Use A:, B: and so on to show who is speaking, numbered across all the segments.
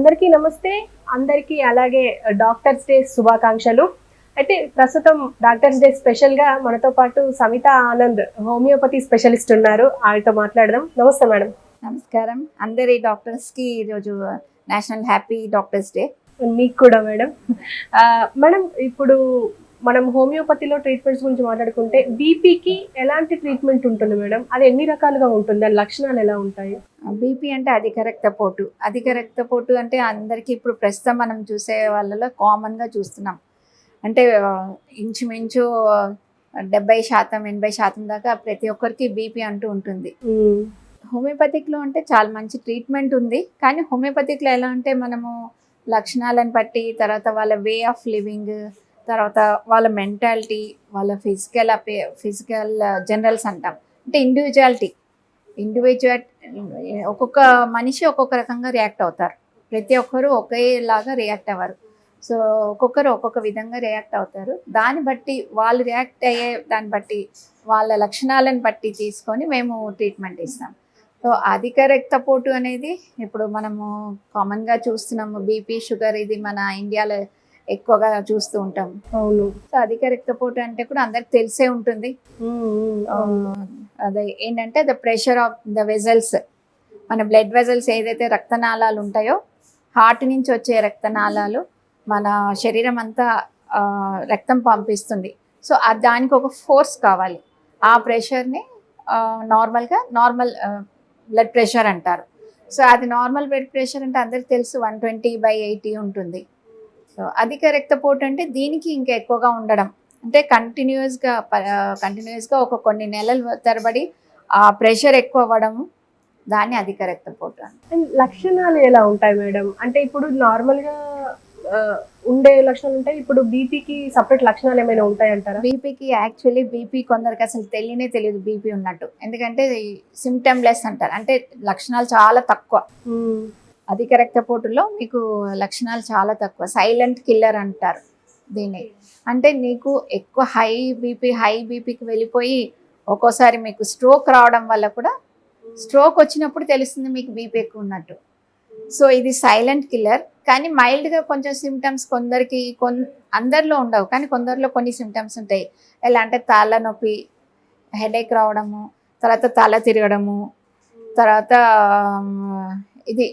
A: అందరికీ నమస్తే. అందరికీ అలాగే డాక్టర్స్ డే శుభాకాంక్షలు. అయితే ప్రస్తుతం డాక్టర్స్ డే స్పెషల్గా మనతో పాటు సమిత ఆనంద్ హోమియోపతి స్పెషలిస్ట్ ఉన్నారు. ఆవిడతో మాట్లాడదాం. నమస్తే మేడం.
B: నమస్కారం. అందరి డాక్టర్స్కి ఈరోజు నేషనల్ హ్యాపీ డాక్టర్స్ డే.
A: మీకు కూడా మేడం. మేడం, ఇప్పుడు మనం హోమియోపతిలో ట్రీట్మెంట్స్ గురించి మాట్లాడుకుంటే బీపీకి ఎలాంటి ట్రీట్మెంట్ ఉంటుంది మేడం? అది ఎన్ని రకాలుగా ఉంటుంది? దాని లక్షణాలు ఎలా ఉంటాయి?
B: బీపీ అంటే అధిక రక్తపోటు. అధిక రక్తపోటు అంటే అందరికీ ఇప్పుడు ప్రస్తుతం మనం చూసే వాళ్ళలో కామన్గా చూస్తున్నాం. అంటే ఇంచుమించు 70% 80% దాకా ప్రతి ఒక్కరికి బీపీ అంటూ ఉంటుంది. హోమియోపతిక్లో అంటే చాలా మంచి ట్రీట్మెంట్ ఉంది. కానీ హోమియోపతిక్లో ఎలా అంటే మనము లక్షణాలను బట్టి, తర్వాత వాళ్ళ వే ఆఫ్ లివింగ్, తర్వాత వాళ్ళ మెంటాలిటీ, వాళ్ళ ఫిజికల్ జనరల్స్ అంటాం. అంటే ఇండివిజువల్ ఒక్కొక్క మనిషి ఒక్కొక్క రకంగా రియాక్ట్ అవుతారు. ప్రతి ఒక్కరు ఒకేలాగా రియాక్ట్ అవ్వరు. సో ఒక్కొక్కరు ఒక్కొక్క విధంగా రియాక్ట్ అవుతారు. దాన్ని బట్టి వాళ్ళు రియాక్ట్ అయ్యే దాన్ని బట్టి వాళ్ళ లక్షణాలను బట్టి తీసుకొని మేము ట్రీట్మెంట్ ఇస్తాం. సో అధిక రక్తపోటు అనేది ఇప్పుడు మనము కామన్గా చూస్తున్నాము. బీపీ, షుగర్ ఇది మన ఇండియాలో ఎక్కువగా చూస్తూ ఉంటాం.
A: అవును.
B: సో అధిక రక్తపోటు అంటే కూడా అందరికి తెలిసే ఉంటుంది. అదే ఏంటంటే the pressure of the vessels, మన బ్లడ్ వెజల్స్ ఏదైతే రక్తనాళాలు ఉంటాయో, హార్ట్ నుంచి వచ్చే రక్తనాళాలు మన శరీరం అంతా రక్తం పంపిస్తుంది. సో దానికి ఒక ఫోర్స్ కావాలి. ఆ ప్రెషర్ని నార్మల్ బ్లడ్ ప్రెషర్ అంటారు. సో అది నార్మల్ బ్లడ్ ప్రెషర్ అంటే అందరికి తెలుసు 120/80 ఉంటుంది. సో అధిక రక్తపోటు అంటే దీనికి ఇంకా ఎక్కువగా ఉండడం, అంటే కంటిన్యూస్గా ఒక కొన్ని నెలల తరబడి ఆ ప్రెషర్ ఎక్కువ అవ్వడము, దాన్ని అధిక రక్తపోటు అంటే.
A: లక్షణాలు ఎలా ఉంటాయి మేడం? అంటే ఇప్పుడు నార్మల్గా ఉండే లక్షణాలు ఉంటాయి. ఇప్పుడు బీపీకి సపరేట్ లక్షణాలు ఏమైనా ఉంటాయంటారా?
B: బీపీకి బీపీ కొందరికి అసలు తెలియదు బీపీ ఉన్నట్టు. ఎందుకంటే సిమ్టమ్లెస్ అంటారు, అంటే లక్షణాలు చాలా తక్కువ. అధిక రక్తపోటులో మీకు లక్షణాలు చాలా తక్కువ. సైలెంట్ కిల్లర్ అంటారు దీన్ని. అంటే నీకు ఎక్కువ హై బీపీకి వెళ్ళిపోయి ఒక్కోసారి మీకు స్ట్రోక్ రావడం వల్ల కూడా, స్ట్రోక్ వచ్చినప్పుడు తెలుస్తుంది మీకు బీపీ ఎక్కువ ఉన్నట్టు. సో ఇది సైలెంట్ కిల్లర్. కానీ మైల్డ్గా కొంచెం సిమ్టమ్స్ కొందరికి, అందరిలో ఉండవు కానీ కొందరిలో కొన్ని సిమ్టమ్స్ ఉంటాయి. ఎలా అంటే తలనొప్పి, హెడేక్ రావడము, తర్వాత తల తిరగడము, తర్వాత ఇది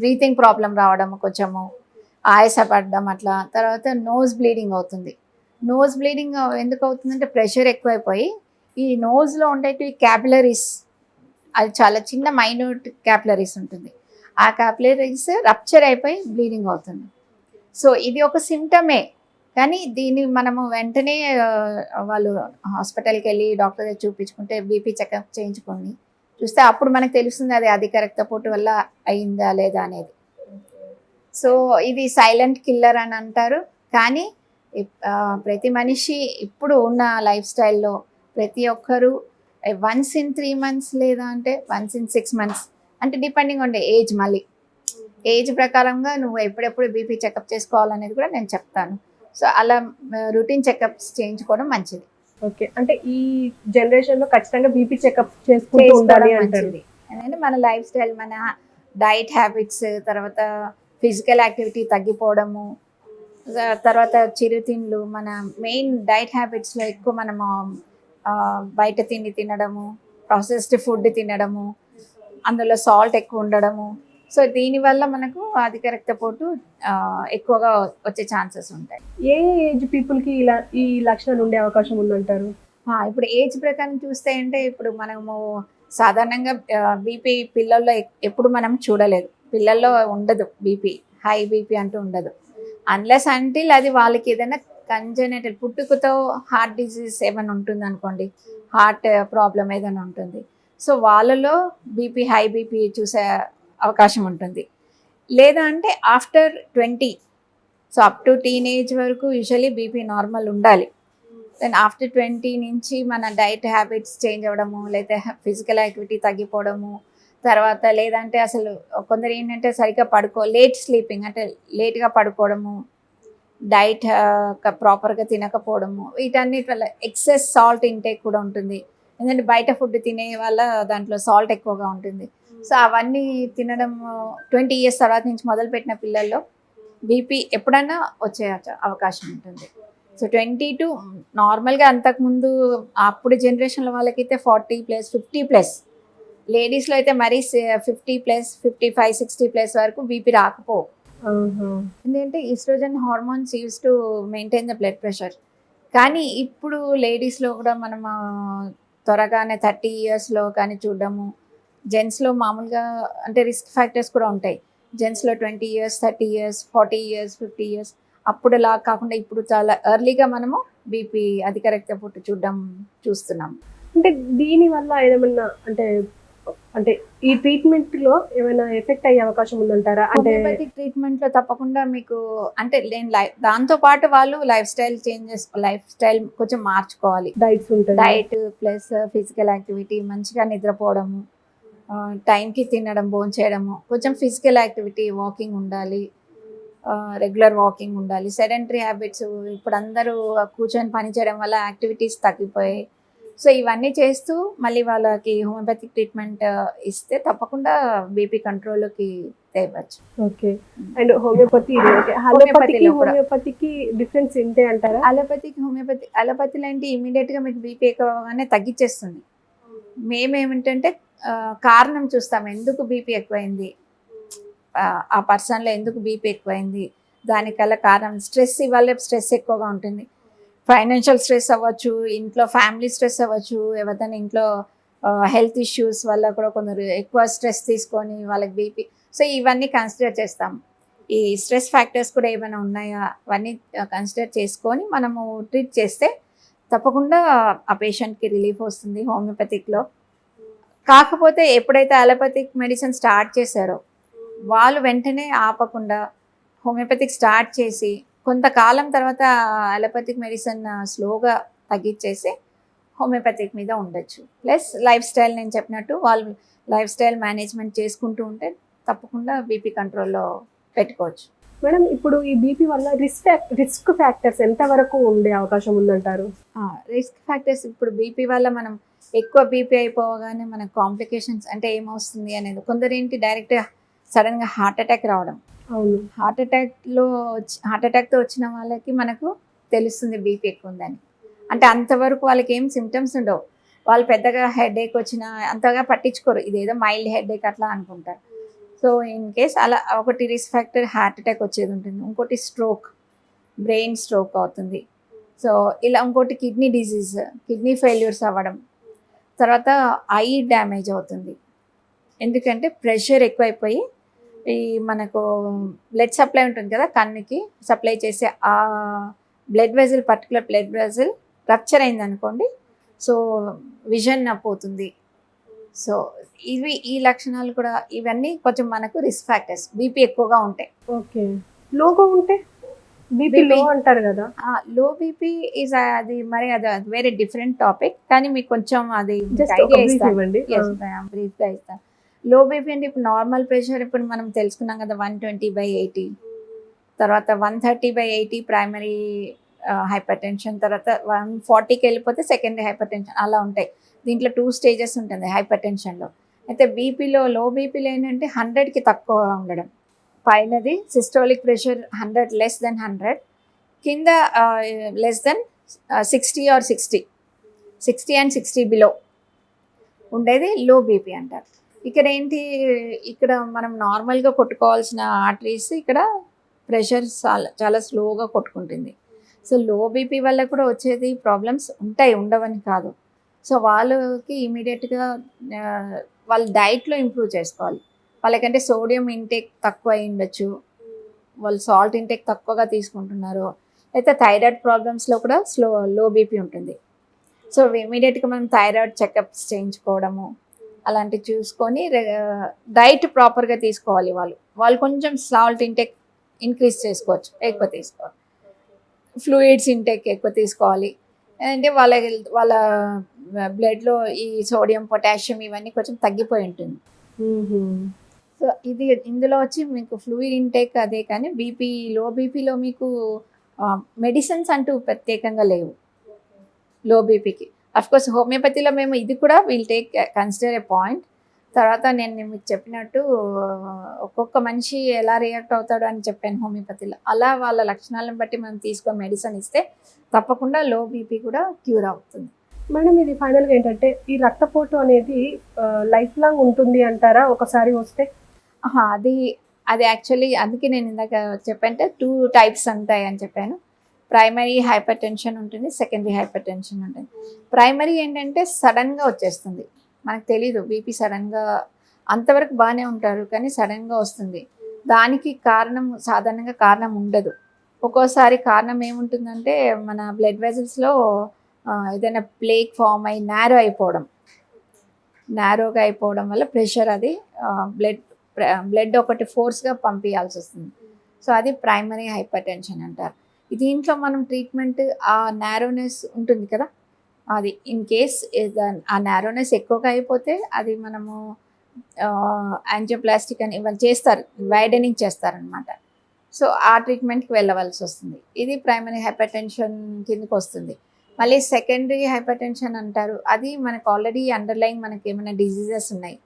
B: బ్రీతింగ్ ప్రాబ్లం రావడము, కొంచెము ఆయాసపడడం అట్లా. తర్వాత నోజ్ బ్లీడింగ్ అవుతుంది. నోజ్ బ్లీడింగ్ ఎందుకు అవుతుందంటే ప్రెషర్ ఎక్కువైపోయి ఈ నోజ్లో ఉండేటివి క్యాపిలరీస్, అది చాలా చిన్న మైన్యూట్ క్యాపిలరీస్ ఉంటుంది. ఆ క్యాపిలరీస్ రప్చర్ అయిపోయి బ్లీడింగ్ అవుతుంది. సో ఇది ఒక సిమ్టమే. కానీ దీన్ని మనము వెంటనే వాళ్ళు హాస్పిటల్కి వెళ్ళి డాక్టర్ దగ్గర చూపించుకుంటే, బీపీ చెకప్ చేయించుకొని చూస్తే అప్పుడు మనకు తెలుస్తుంది అది అధిక రక్తపోటు వల్ల అయిందా లేదా అనేది. సో ఇది సైలెంట్ కిల్లర్ అని అంటారు. కానీ ప్రతి మనిషి ఇప్పుడు ఉన్న లైఫ్ స్టైల్లో ప్రతి ఒక్కరూ వన్స్ ఇన్ 3 months లేదా అంటే వన్స్ ఇన్ 6 months, అంటే డిపెండింగ్ ఆన్ ఏజ్. మళ్ళీ ఏజ్ ప్రకారంగా నువ్వు ఎప్పుడెప్పుడు బీపీ చెకప్ చేసుకోవాలనేది కూడా నేను చెప్తాను. సో అలా రొటీన్ చెకప్స్ చేయించుకోవడం మంచిది.
A: ఓకే, అంటే ఈ జనరేషన్లో ఖచ్చితంగా బీపీ చెకప్ చేసుకుంటూ ఉండాలి అంటారు.
B: ఎందుకంటే మన లైఫ్ స్టైల్, మన డైట్ హ్యాబిట్స్, తర్వాత ఫిజికల్ యాక్టివిటీ తగ్గిపోవడము, తర్వాత చిరుతిండ్లు, మన మెయిన్ డైట్ హ్యాబిట్స్లో ఎక్కువ మనము బయట తిండి తినడము, ప్రాసెస్డ్ ఫుడ్ తినడము, అందులో సాల్ట్ ఎక్కువ ఉండడము. సో దీనివల్ల మనకు అధిక రక్తపోటు ఎక్కువగా వచ్చే ఛాన్సెస్ ఉంటాయి.
A: ఏ ఏజ్ పీపుల్కి ఈ లక్షణాలు ఉండే అవకాశం ఉందంటారు?
B: ఇప్పుడు ఏజ్ ప్రకారం చూస్తే అంటే ఇప్పుడు మనము సాధారణంగా బీపీ పిల్లల్లో ఎప్పుడు మనం చూడలేదు. పిల్లల్లో ఉండదు బీపీ, హై బీపీ అంటూ ఉండదు. అన్లెస్ అంటిల్ అది వాళ్ళకి ఏదైనా కంజెనిటల్ పుట్టుకతో హార్ట్ డిసీజ్ ఏమైనా ఉంటుంది అనుకోండి, హార్ట్ ప్రాబ్లం ఏదైనా ఉంటుంది. సో వాళ్ళలో బీపీ, హై బీపీ చూసే అవకాశం ఉంటుంది. లేదా అంటే after 20, so up to teenage వరకు యూజువలీ బీపీ నార్మల్ ఉండాలి. దెన్ ఆఫ్టర్ 20 నుంచి మన డైట్ హ్యాబిట్స్ చేంజ్ అవ్వడము, లేదా ఫిజికల్ యాక్టివిటీ తగ్గిపోవడము, తర్వాత లేదంటే అసలు కొందరు ఏంటంటే సరిగ్గా లేట్ స్లీపింగ్, అంటే లేట్గా పడుకోవడము, డైట్ ప్రాపర్గా తినకపోవడము, వీటన్నిటి వల్ల ఎక్సెస్ సాల్ట్ ఇంటేక్ కూడా ఉంటుంది. ఎందుకంటే బయట ఫుడ్ తినే వల్ల దాంట్లో సాల్ట్ ఎక్కువగా ఉంటుంది. సో అవన్నీ తినడం 20 ఇయర్స్ తర్వాత నుంచి మొదలుపెట్టిన పిల్లల్లో బీపీ ఎప్పుడైనా వచ్చే అవకాశం ఉంటుంది. సో 20 టు నార్మల్గా అంతకుముందు అప్పుడు జనరేషన్లో వాళ్ళకైతే 40+, 50+, లేడీస్లో అయితే మరీ 50+, 55, 60+ వరకు బీపీ రాకపో. ఎందుకంటే oestrogen hormones use to maintain the blood pressure. కానీ ఇప్పుడు లేడీస్లో కూడా మనం త్వరగానే 30 ఇయర్స్లో కానీ చూడడము, జెంట్స్లో మామూలుగా అంటే రిస్క్ ఫ్యాక్టర్స్ కూడా ఉంటాయి. జెంట్స్లో 20 ఇయర్స్, 30 ఇయర్స్, 40 ఇయర్స్, 50 ఇయర్స్ అప్పుడులా కాకుండా ఇప్పుడు చాలా ఎర్లీగా మనము బీపీ అధిక రక్తపోటు చూస్తున్నాం.
A: అంటే దీని వల్ల ఏమైనా అంటే ఈ ట్రీట్మెంట్ లో ఏమైనా ఎఫెక్ట్ అయ్యే అవకాశం ఉందంటారా? అంటే
B: హోమియోపతిక్ ట్రీట్మెంట్ లో తప్పకుండా మీకు అంటే దాంతో పాటు వాళ్ళు లైఫ్ స్టైల్ కొంచెం మార్చుకోవాలి.
A: డైట్స్ ఉంటాయి,
B: డైట్ ప్లస్ ఫిజికల్ యాక్టివిటీ, మంచిగా నిద్రపోవడము, టైంకి తినడం, భోంచేయడము, కొంచెం ఫిజికల్ యాక్టివిటీ, వాకింగ్ ఉండాలి, రెగ్యులర్ వాకింగ్ ఉండాలి. సెడెంటరీ హ్యాబిట్స్ ఇప్పుడు అందరూ కూర్చొని పని చేయడం వల్ల యాక్టివిటీస్ తగ్గిపోయాయి. సో ఇవన్నీ చేస్తూ మళ్ళీ వాళ్ళకి హోమియోపతిక్ ట్రీట్మెంట్ ఇస్తే తప్పకుండా బీపీ కంట్రోల్లోకి తేవచ్చు.
A: ఓకే. అండ్ హోమియోపతికి డిఫరెన్స్ ఏంటి అంటారా?
B: అలోపతిలో అంటే ఇమీడియట్గా మీకు బీపీ ఎక్కువగానే తగ్గించేస్తుంది. మేమేమిటంటే కారణం చూస్తాం, ఎందుకు బీపీ ఎక్కువైంది, ఆ పర్సన్లో ఎందుకు బీపీ ఎక్కువైంది, దానికల్లా కారణం స్ట్రెస్. ఇవాళ స్ట్రెస్ ఎక్కువగా ఉంటుంది, ఫైనాన్షియల్ స్ట్రెస్ అవ్వచ్చు, ఇంట్లో ఫ్యామిలీ స్ట్రెస్ అవ్వచ్చు, ఎవరిదైనా ఇంట్లో హెల్త్ ఇష్యూస్ వల్ల కూడా కొందరు ఎక్కువ స్ట్రెస్ తీసుకొని వాళ్ళకి బీపీ. సో ఇవన్నీ కన్సిడర్ చేస్తాం. ఈ స్ట్రెస్ ఫ్యాక్టర్స్ కూడా ఏమైనా ఉన్నాయా అవన్నీ కన్సిడర్ చేసుకొని మనము ట్రీట్ చేస్తే తప్పకుండా ఆ పేషెంట్కి రిలీఫ్ వస్తుంది హోమియోపతిక్లో. కాకపోతే ఎప్పుడైతే అలోపతిక్ మెడిసిన్ స్టార్ట్ చేశారో వాళ్ళు వెంటనే ఆపకుండా హోమియోపతిక్ స్టార్ట్ చేసి కొంతకాలం తర్వాత అలోపతిక్ మెడిసిన్ స్లోగా తగ్గించేసి హోమియోపతిక్ మీద ఉండొచ్చు. ప్లస్ లైఫ్ స్టైల్, నేను చెప్పినట్టు వాళ్ళు లైఫ్ స్టైల్ మేనేజ్మెంట్ చేసుకుంటూ ఉంటే తప్పకుండా బీపీ కంట్రోల్లో పెట్టుకోవచ్చు.
A: మేడం, ఇప్పుడు ఈ బీపీ వల్ల రిస్క్ ఫ్యాక్టర్స్ ఎంత వరకు ఉండే అవకాశం ఉందంటారు?
B: రిస్క్ ఫ్యాక్టర్స్ ఇప్పుడు బీపీ వల్ల మనం ఎక్కువ బీపీ అయిపోగానే మనకు కాంప్లికేషన్స్ అంటే ఏమొస్తుంది అనేది, కొందరేంటి డైరెక్ట్గా సడన్గా హార్ట్ అటాక్ రావడం.
A: అవును,
B: హార్ట్ అటాక్తో వచ్చిన వాళ్ళకి మనకు తెలుస్తుంది బీపీ ఎక్కువ ఉందని. అంటే అంతవరకు వాళ్ళకి ఏం సిమ్టమ్స్ ఉండవు, వాళ్ళు పెద్దగా హెడేక్ వచ్చినా అంతగా పట్టించుకోరు, ఇదేదో మైల్డ్ హెడేక్ అట్లా అనుకుంటారు. సో ఇన్ కేస్ అలా ఒకటి రిస్క్ ఫ్యాక్టర్ హార్ట్ అటాక్ వచ్చేది ఉంటుంది, ఇంకోటి బ్రెయిన్ స్ట్రోక్ అవుతుంది. సో ఇలా ఇంకోటి కిడ్నీ డిజీజ్, కిడ్నీ ఫెయిల్యూర్స్ అవ్వడం, తర్వాత ఐ డ్యామేజ్ అవుతుంది. ఎందుకంటే ప్రెషర్ ఎక్కువైపోయి ఈ మనకు బ్లడ్ సప్లై ఉంటుంది కదా, కన్నుకి సప్లై చేసే ఆ పర్టికులర్ బ్లడ్ వెజల్ రప్చర్ అయింది అనుకోండి, సో విజన్ పోతుంది. సో ఈ లక్షణాలు కూడా, ఇవన్నీ కొంచెం మనకు రిస్క్ ఫ్యాక్టర్స్ బీపీ ఎక్కువగా ఉంటాయి.
A: ఓకే. లోగా ఉంటే బీపీ లో అంటారు కదా,
B: లో బీపీ అది మరి అది వేరే డిఫరెంట్ టాపిక్, కానీ మీకు కొంచెం అది బ్రీఫ్గా ఇస్తాను. లో బీపీ అంటే ఇప్పుడు నార్మల్ ప్రెషర్ ఇప్పుడు మనం తెలుసుకున్నాం కదా, 120/80, తర్వాత 130/80 ప్రైమరీ హైపర్ టెన్షన్, తర్వాత 140కి వెళ్ళిపోతే సెకండరీ హైపర్ టెన్షన్, అలా ఉంటాయి. దీంట్లో 2 స్టేజెస్ ఉంటుంది హైపర్ టెన్షన్లో. అయితే లో బీపీలో ఏంటంటే 100కి తక్కువ ఉండడం, పైనది సిస్టోలిక్ ప్రెషర్ 100 less than 100, కింద less than 60 or 60 and 60 below ఉండేది లో బీపీ అంటారు. ఇక్కడ మనం నార్మల్గా కొట్టుకోవాల్సిన ఆర్టరీస్ ఇక్కడ ప్రెషర్ చాలా స్లోగా కొట్టుకుంటుంది. సో లో బీపీ వల్ల కూడా వచ్చేది ప్రాబ్లమ్స్ ఉంటాయి, ఉండవని కాదు. సో వాళ్ళకి ఇమీడియట్గా వాళ్ళ డైట్లో ఇంప్రూవ్ చేసుకోవాలి. వాళ్ళకంటే సోడియం ఇంటేక్ తక్కువ అయి ఉండొచ్చు, వాళ్ళు సాల్ట్ ఇంటేక్ తక్కువగా తీసుకుంటున్నారు, అయితే థైరాయిడ్ ప్రాబ్లమ్స్లో కూడా లో బీపీ ఉంటుంది. సో ఇమీడియట్గా మనం థైరాయిడ్ చెకప్స్ చేయించుకోవడము అలాంటివి చూసుకొని డైట్ ప్రాపర్గా తీసుకోవాలి. వాళ్ళు కొంచెం సాల్ట్ ఇంటేక్ ఇంక్రీజ్ చేసుకోవచ్చు, ఎక్కువ తీసుకోవాలి. ఫ్లూయిడ్స్ ఇంటేక్ ఎక్కువ తీసుకోవాలి, అంటే వాళ్ళ బ్లడ్లో ఈ సోడియం, పొటాషియం ఇవన్నీ కొంచెం తగ్గిపోయి ఉంటుంది. సో ఇందులో వచ్చి మీకు ఫ్లూయిడ్ ఇంటేక్ అదే, కానీ లో బీపీలో మీకు మెడిసిన్స్ అంటూ ప్రత్యేకంగా లేవు లో బీపీకి. అఫ్కోర్స్ హోమియోపతిలో మేము ఇది కూడా will take consider A point. తర్వాత నేను మీకు చెప్పినట్టు ఒక్కొక్క మనిషి ఎలా రియాక్ట్ అవుతాడు అని చెప్పాను హోమియోపతిలో. అలా వాళ్ళ లక్షణాలను బట్టి మనం తీసుకొని మెడిసిన్ ఇస్తే తప్పకుండా లో బీపీ కూడా క్యూర్ అవుతుంది.
A: మేడం ఇది ఫైనల్గా ఏంటంటే ఈ రక్తపోటు అనేది లైఫ్ లాంగ్ ఉంటుంది అంటారా ఒకసారి వస్తే?
B: అది అది యాక్చువల్లీ అందుకే నేను ఇందాక చెప్పంటే 2 టైప్స్ ఉంటాయి అని చెప్పాను. ప్రైమరీ హైపర్ టెన్షన్ ఉంటుంది, సెకండరీ హైపర్ టెన్షన్ ఉంటుంది. ప్రైమరీ ఏంటంటే సడన్గా వచ్చేస్తుంది, మనకు తెలీదు. బీపీ సడన్గా అంతవరకు బాగానే ఉంటారు కానీ సడన్గా వస్తుంది. దానికి కారణం సాధారణంగా కారణం ఉండదు. ఒక్కోసారి కారణం ఏముంటుందంటే మన బ్లడ్ వెజల్స్లో ఏదైనా ప్లేక్ ఫామ్ అయి నారోగా అయిపోవడం వల్ల ప్రెషర్ అది బ్లడ్ ఒకటి ఫోర్స్గా పంపించాల్సి వస్తుంది. సో అది ప్రైమరీ హైపర్ టెన్షన్ అంటారు. దీంట్లో మనం ట్రీట్మెంట్ ఆ నారోనెస్ ఉంటుంది కదా, అది ఇన్ కేస్ ఆ నారోనెస్ ఎక్కువగా అయిపోతే అది మనము యాంజియోప్లాస్టిక్ అని ఇవాళ చేస్తారు, వైడనింగ్ చేస్తారనమాట. సో ఆ ట్రీట్మెంట్కి వెళ్ళవలసి వస్తుంది. ఇది ప్రైమరీ హైపర్ టెన్షన్ కిందకి వస్తుంది. మళ్ళీ సెకండరీ హైపర్ టెన్షన్ అంటారు. అది మనకు ఆల్రెడీ అండర్లైన్ మనకి ఏమైనా డిజీజెస్ ఉన్నాయి,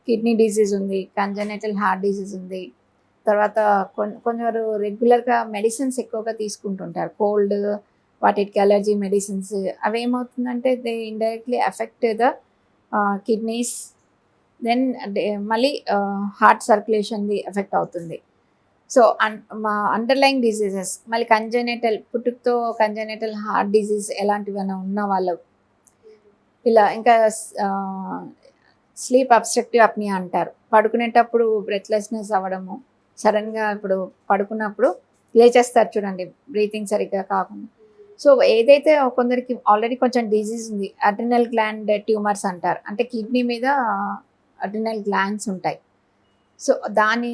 B: కిడ్నీ డిజీజ్ ఉంది, కంజనైటల్ హార్ట్ డిజీజ్ ఉంది, తర్వాత కొందరు రెగ్యులర్గా మెడిసిన్స్ ఎక్కువగా తీసుకుంటుంటారు, కోల్డ్ వాటికి అలర్జీ మెడిసిన్స్. అవి ఏమవుతుందంటే they indirectly effect the kidneys, then మళ్ళీ హార్ట్ సర్క్యులేషన్ది ఎఫెక్ట్ అవుతుంది. సో మా అండర్లైన్ డిసీజెస్ మళ్ళీ కంజనైటల్ పుట్టుకతో కంజనైటల్ హార్ట్ డిజీజ్ ఎలాంటివైనా ఉన్న వాళ్ళు ఇలా, ఇంకా స్లీప్ అబ్స్ట్రక్టివ్ అప్నియా అంటారు. పడుకునేటప్పుడు బ్రెత్లెస్నెస్ అవ్వడము, సడన్గా ఇప్పుడు పడుకున్నప్పుడు లేచేస్తారు చూడండి, బ్రీతింగ్ సరిగ్గా కాకుండా. సో ఏదైతే కొందరికి ఆల్రెడీ కొంచెం డిజీజ్ ఉంది, అడ్రినల్ గ్లాండ్ ట్యూమర్స్ అంటారు, అంటే కిడ్నీ మీద అడ్రినల్ గ్లాండ్స్ ఉంటాయి. సో దాని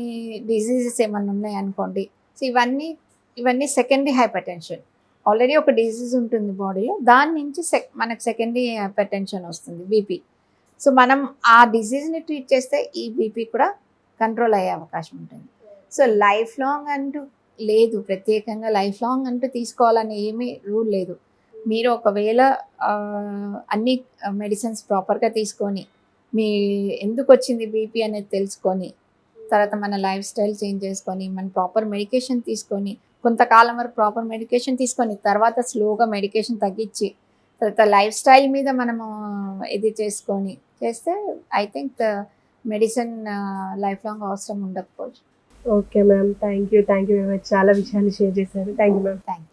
B: డిజీజెస్ ఏమన్నా ఉన్నాయి అనుకోండి. సో ఇవన్నీ సెకండరీ హైపర్ టెన్షన్. ఆల్రెడీ ఒక డిజీజ్ ఉంటుంది బాడీలో, దాని నుంచి మనకు సెకండరీ హైపర్ టెన్షన్ వస్తుంది, బీపీ. సో మనం ఆ డిజీజ్ని ట్రీట్ చేస్తే ఈ బీపీ కూడా కంట్రోల్ అయ్యే అవకాశం ఉంటుంది. సో లైఫ్ లాంగ్ అంటూ లేదు, ప్రత్యేకంగా లైఫ్ లాంగ్ అంటూ తీసుకోవాలని ఏమీ రూల్ లేదు. మీరు ఒకవేళ అన్ని మెడిసిన్స్ ప్రాపర్గా తీసుకొని మీ ఎందుకు వచ్చింది బీపీ అనేది తెలుసుకొని, తర్వాత మన లైఫ్ స్టైల్ చేంజ్ చేసుకొని, మన ప్రాపర్ మెడికేషన్ తీసుకొని, కొంతకాలం వరకు ప్రాపర్ మెడికేషన్ తీసుకొని తర్వాత స్లోగా మెడికేషన్ తగ్గించి తర్వాత లైఫ్ స్టైల్ మీద మనము ఇది చేస్తే I think medicine life long అవసరం ఉండకపోవచ్చు.
A: Okay ma'am, thank you very much. చాలా విషయాలు షేర్ చేశారు. Thank you ma'am.
B: Thank you.